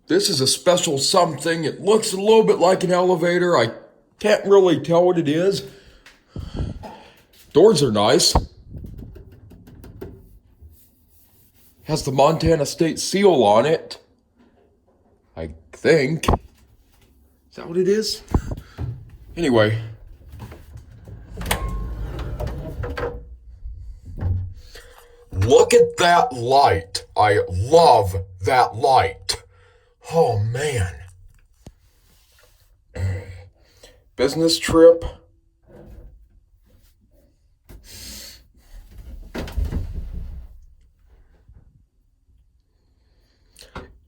This is a special something. It looks a little bit like an elevator. I can't really tell what it is. Doors are nice. Has the Montana State seal on it. I think. Is that what it is? Anyway. Look at that light. I love that light. Oh, man. Business trip.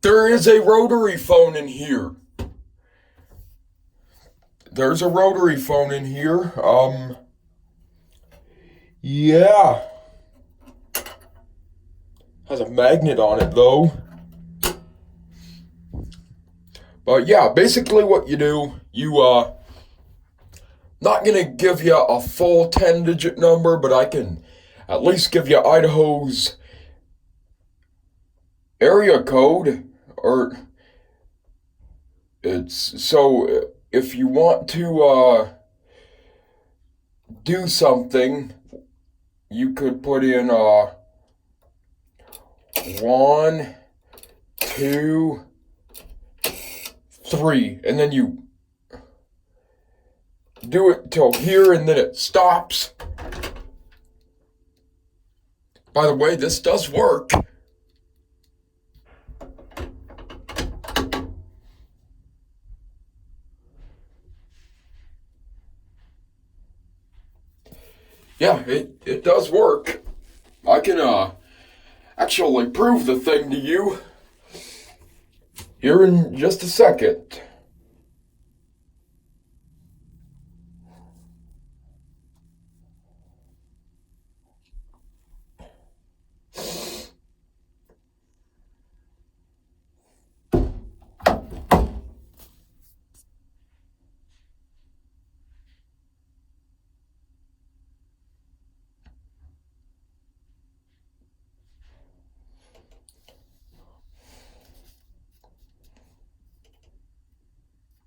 There is a rotary phone in here. There's a rotary phone in here. Yeah. Has a magnet on it, though. But yeah, basically what you do, not gonna give you a full 10-digit number, but I can at least give you Idaho's area code, or it's, so if you want to do something, you could put in 1, 2, 3, and then you do it till here, and then it stops. By the way, this does work. Yeah, it does work. I can actually prove the thing to you here in just a second.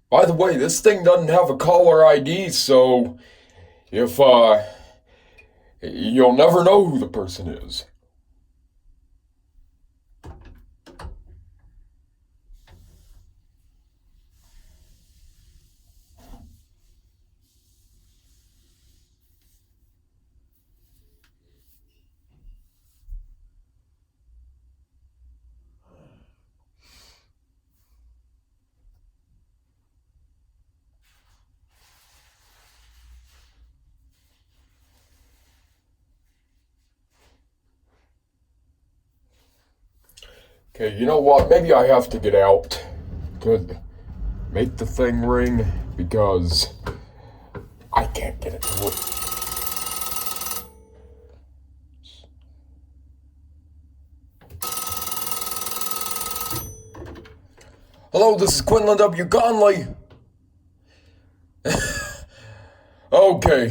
By the way, this thing doesn't have a caller ID, so if you'll never know who the person is. Okay, you know what? Maybe I have to get out to make the thing ring because I can't get it to work. Hello, this is Quinlan W. Conley. Okay.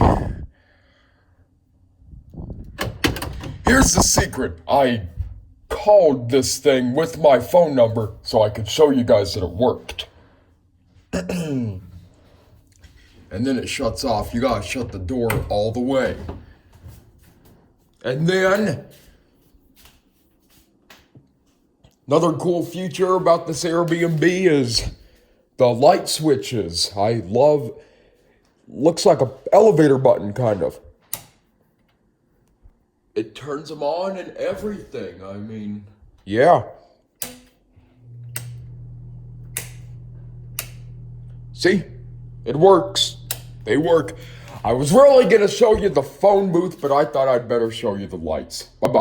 Here's the secret. I called this thing with my phone number so I could show you guys that it worked. And then it shuts off. You gotta shut the door all the way. And then another cool feature about this Airbnb is the light switches. I love, looks like an elevator button kind of. It turns them on and everything. I mean, yeah. See? It works. They work. I was really going to show you the phone booth, but I thought I'd better show you the lights. Bye-bye.